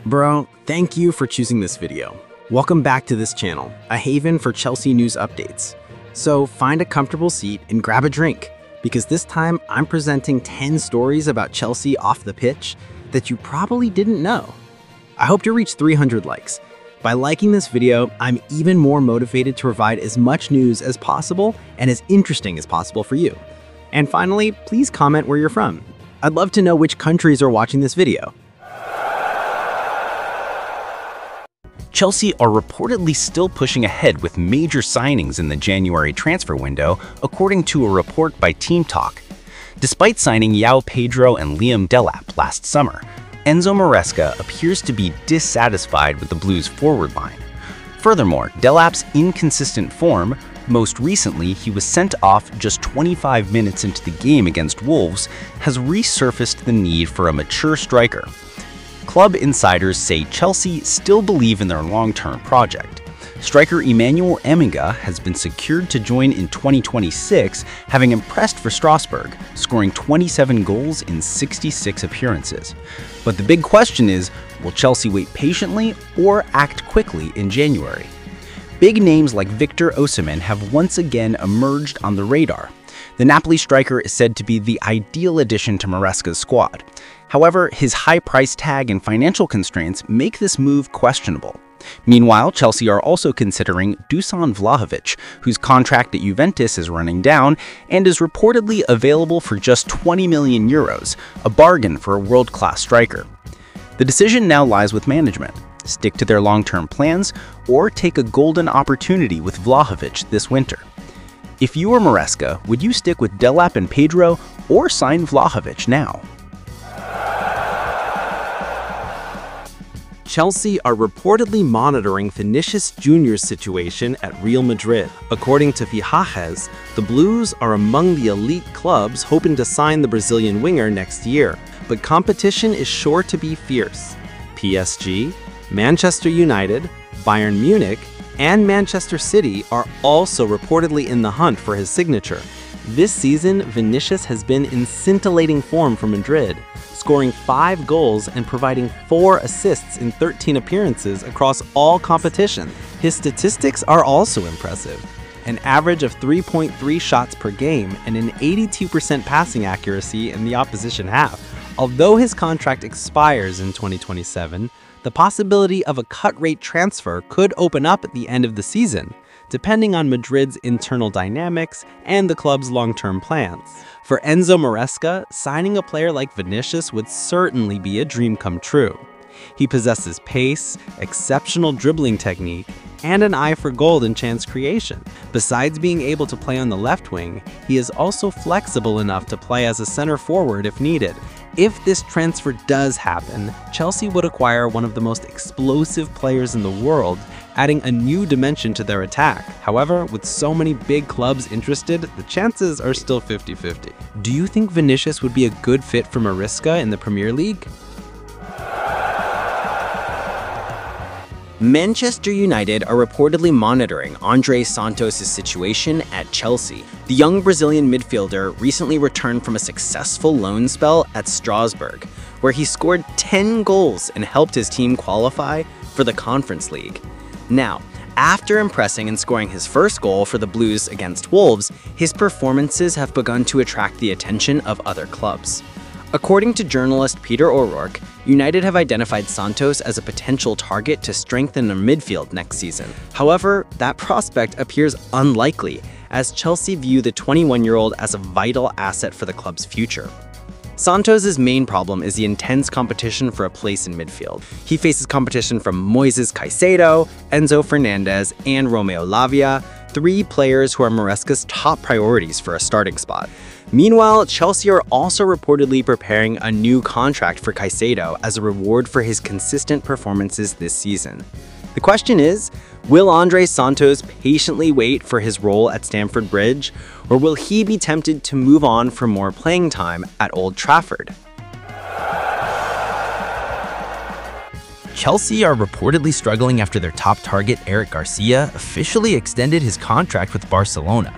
Bro, thank you for choosing this video. Welcome back to this channel, a haven for Chelsea news updates. So find a comfortable seat and grab a drink, because this time I'm presenting 10 stories about Chelsea off the pitch that you probably didn't know. I hope to reach 300 likes. By liking this video, I'm even more motivated to provide as much news as possible and as interesting as possible for you. And finally, please comment where you're from. I'd love to know which countries are watching this video. Chelsea are reportedly still pushing ahead with major signings in the January transfer window, according to a report by Team Talk. Despite signing João Pedro and Liam Delap last summer, Enzo Maresca appears to be dissatisfied with the Blues' forward line. Furthermore, Delap's inconsistent form, most recently he was sent off just 25 minutes into the game against Wolves, has resurfaced the need for a mature striker. Club insiders say Chelsea still believe in their long-term project. Striker Emmanuel Eminga has been secured to join in 2026, having impressed for Strasbourg, scoring 27 goals in 66 appearances. But the big question is, will Chelsea wait patiently or act quickly in January? Big names like Victor Osimhen have once again emerged on the radar. The Napoli striker is said to be the ideal addition to Maresca's squad. However, his high price tag and financial constraints make this move questionable. Meanwhile, Chelsea are also considering Dusan Vlahovic, whose contract at Juventus is running down and is reportedly available for just 20 million euros, a bargain for a world-class striker. The decision now lies with management. Stick to their long-term plans or take a golden opportunity with Vlahovic this winter. If you were Maresca, would you stick with Delap and Pedro or sign Vlahovic now? Chelsea are reportedly monitoring Vinicius Jr.'s situation at Real Madrid. According to Fichajes, the Blues are among the elite clubs hoping to sign the Brazilian winger next year, but competition is sure to be fierce. PSG, Manchester United, Bayern Munich, and Manchester City are also reportedly in the hunt for his signature. This season, Vinicius has been in scintillating form for Madrid, scoring 5 goals and providing 4 assists in 13 appearances across all competitions. His statistics are also impressive. An average of 3.3 shots per game and an 82% passing accuracy in the opposition half. Although his contract expires in 2027, the possibility of a cut-rate transfer could open up at the end of the season, depending on Madrid's internal dynamics and the club's long-term plans. For Enzo Maresca, signing a player like Vinicius would certainly be a dream come true. He possesses pace, exceptional dribbling technique, and an eye for goal and chance creation. Besides being able to play on the left wing, he is also flexible enough to play as a center forward if needed. If this transfer does happen, Chelsea would acquire one of the most explosive players in the world, adding a new dimension to their attack. However, with so many big clubs interested, the chances are still 50-50. Do you think Vinicius would be a good fit for Maresca in the Premier League? Manchester United are reportedly monitoring Andrey Santos' situation at Chelsea. The young Brazilian midfielder recently returned from a successful loan spell at Strasbourg, where he scored 10 goals and helped his team qualify for the Conference League. Now, after impressing and scoring his first goal for the Blues against Wolves, his performances have begun to attract the attention of other clubs. According to journalist Peter O'Rourke, United have identified Santos as a potential target to strengthen their midfield next season. However, that prospect appears unlikely, as Chelsea view the 21-year-old as a vital asset for the club's future. Santos' main problem is the intense competition for a place in midfield. He faces competition from Moises Caicedo, Enzo Fernandez, and Romeo Lavia, 3 players who are Maresca's top priorities for a starting spot. Meanwhile, Chelsea are also reportedly preparing a new contract for Caicedo as a reward for his consistent performances this season. The question is, will Andrey Santos patiently wait for his role at Stamford Bridge, or will he be tempted to move on for more playing time at Old Trafford? Chelsea are reportedly struggling after their top target, Eric Garcia, officially extended his contract with Barcelona.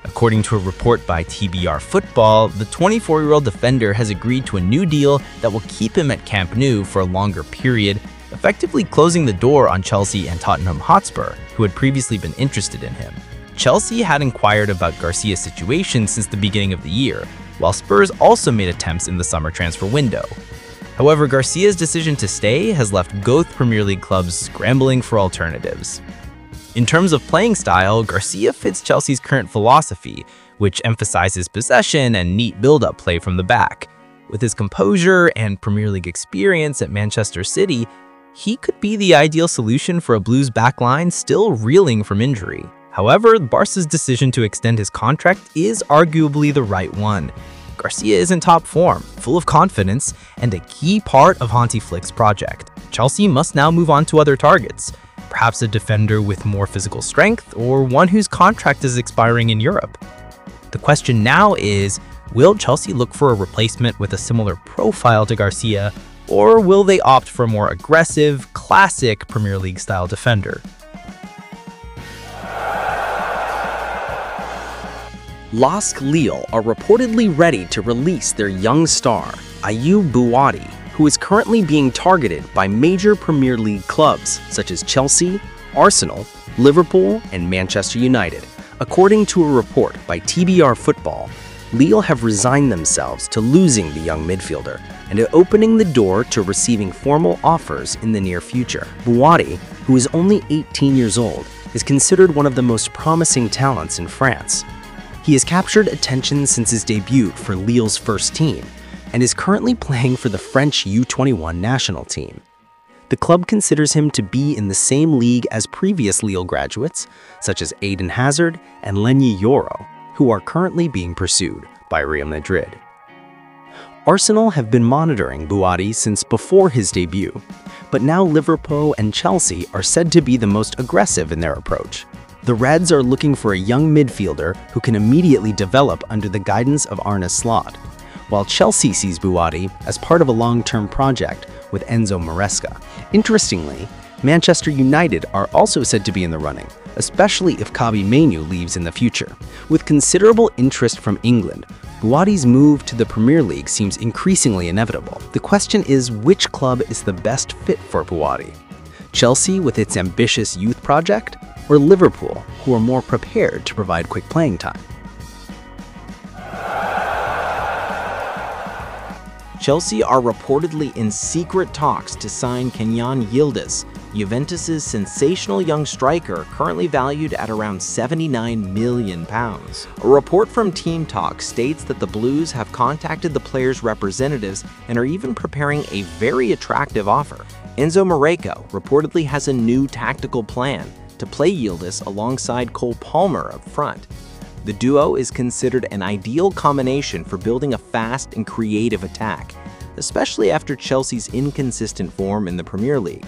According to a report by TBR Football, the 24-year-old defender has agreed to a new deal that will keep him at Camp Nou for a longer period effectively closing the door on Chelsea and Tottenham Hotspur, who had previously been interested in him. Chelsea had inquired about Garcia's situation since the beginning of the year, while Spurs also made attempts in the summer transfer window. However, Garcia's decision to stay has left both Premier League clubs scrambling for alternatives. In terms of playing style, Garcia fits Chelsea's current philosophy, which emphasizes possession and neat build-up play from the back. With his composure and Premier League experience at Manchester City, he could be the ideal solution for a Blues backline still reeling from injury. However, Barca's decision to extend his contract is arguably the right one. Garcia is in top form, full of confidence, and a key part of Hansi Flick's project. Chelsea must now move on to other targets, perhaps a defender with more physical strength or one whose contract is expiring in Europe. The question now is, will Chelsea look for a replacement with a similar profile to Garcia, or will they opt for a more aggressive, classic Premier League-style defender? LASK Lille are reportedly ready to release their young star, Ayoub Buwadi, who is currently being targeted by major Premier League clubs such as Chelsea, Arsenal, Liverpool, and Manchester United. According to a report by TBR Football, Lille have resigned themselves to losing the young midfielder and are opening the door to receiving formal offers in the near future. Buwadi, who is only 18 years old, is considered one of the most promising talents in France. He has captured attention since his debut for Lille's first team and is currently playing for the French U21 national team. The club considers him to be in the same league as previous Lille graduates, such as Eden Hazard and Lenny Yoro, who are currently being pursued by Real Madrid. Arsenal have been monitoring Buwadi since before his debut, but now Liverpool and Chelsea are said to be the most aggressive in their approach. The Reds are looking for a young midfielder who can immediately develop under the guidance of Arne Slot, while Chelsea sees Buwadi as part of a long-term project with Enzo Maresca. Interestingly, Manchester United are also said to be in the running, especially if Kobbie Mainoo leaves in the future. With considerable interest from England, Buwadi's move to the Premier League seems increasingly inevitable. The question is, which club is the best fit for Buwadi? Chelsea with its ambitious youth project, or Liverpool, who are more prepared to provide quick playing time? Chelsea are reportedly in secret talks to sign Kenan Yildiz, Juventus's sensational young striker currently valued at around £79 million. A report from Team Talk states that the Blues have contacted the player's representatives and are even preparing a very attractive offer. Enzo Maresca reportedly has a new tactical plan to play Yildiz alongside Cole Palmer up front. The duo is considered an ideal combination for building a fast and creative attack, especially after Chelsea's inconsistent form in the Premier League.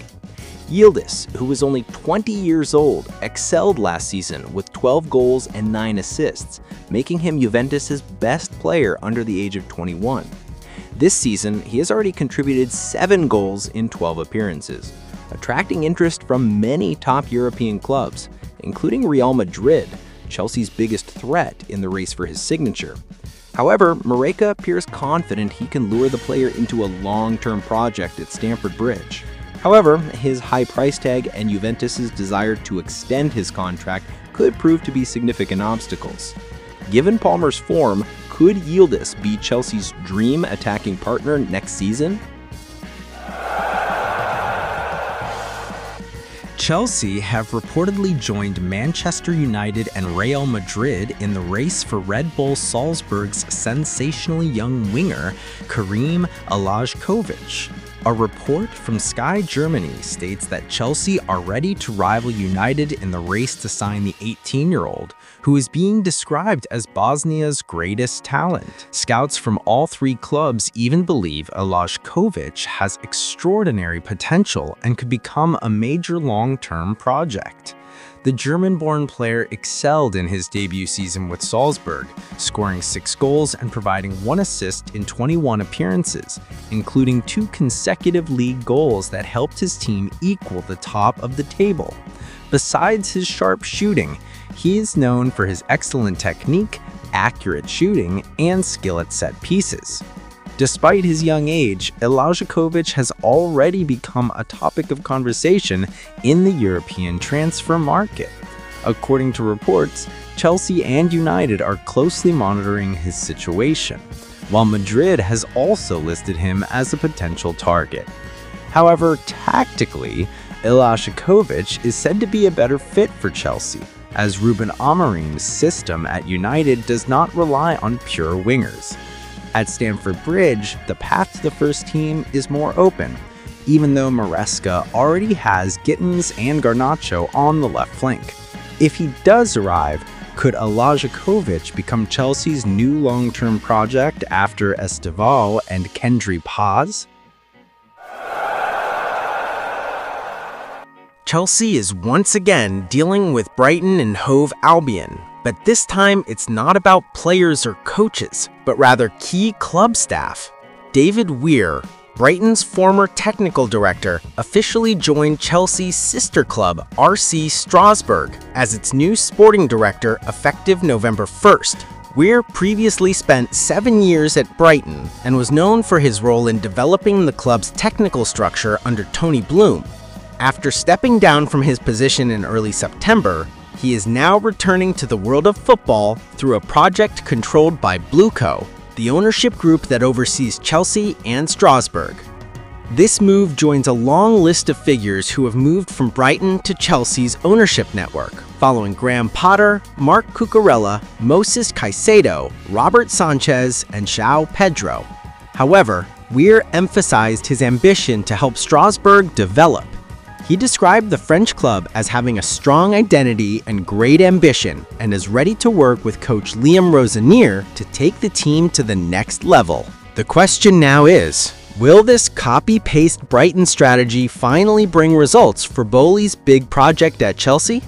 Yildiz, who was only 20 years old, excelled last season with 12 goals and 9 assists, making him Juventus's best player under the age of 21. This season, he has already contributed 7 goals in 12 appearances, attracting interest from many top European clubs, including Real Madrid, Chelsea's biggest threat in the race for his signature. However, Maresca appears confident he can lure the player into a long-term project at Stamford Bridge. However, his high price tag and Juventus's desire to extend his contract could prove to be significant obstacles. Given Palmer's form, could Yildiz be Chelsea's dream attacking partner next season? Chelsea have reportedly joined Manchester United and Real Madrid in the race for Red Bull Salzburg's sensationally young winger, Kerim Alajkovic. A report from Sky Germany states that Chelsea are ready to rival United in the race to sign the 18-year-old, who is being described as Bosnia's greatest talent. Scouts from all 3 clubs even believe Alajkovic has extraordinary potential and could become a major long-term project. The German-born player excelled in his debut season with Salzburg, scoring 6 goals and providing 1 assist in 21 appearances, including 2 consecutive league goals that helped his team equal the top of the table. Besides his sharp shooting, he is known for his excellent technique, accurate shooting, and skill at set pieces. Despite his young age, Elajović has already become a topic of conversation in the European transfer market. According to reports, Chelsea and United are closely monitoring his situation, while Madrid has also listed him as a potential target. However, tactically, Elajović is said to be a better fit for Chelsea, as Ruben Amorim's system at United does not rely on pure wingers. At Stamford Bridge, the path to the first team is more open, even though Maresca already has Gittins and Garnacho on the left flank. If he does arrive, could Elajović become Chelsea's new long-term project after Estival and Kendry Paz? Chelsea is once again dealing with Brighton and Hove Albion, but this time it's not about players or coaches, but rather key club staff. David Weir, Brighton's former technical director, officially joined Chelsea's sister club, RC Strasbourg, as its new sporting director effective November 1st. Weir previously spent 7 years at Brighton and was known for his role in developing the club's technical structure under Tony Bloom. After stepping down from his position in early September, he is now returning to the world of football through a project controlled by Blueco, the ownership group that oversees Chelsea and Strasbourg. This move joins a long list of figures who have moved from Brighton to Chelsea's ownership network, following Graham Potter, Mark Cucurella, Moses Caicedo, Robert Sanchez, and João Pedro. However, Weir emphasized his ambition to help Strasbourg develop. He described the French club as having a strong identity and great ambition, and is ready to work with coach Liam Rosenier to take the team to the next level. The question now is, will this copy-paste Brighton strategy finally bring results for Bowley's big project at Chelsea?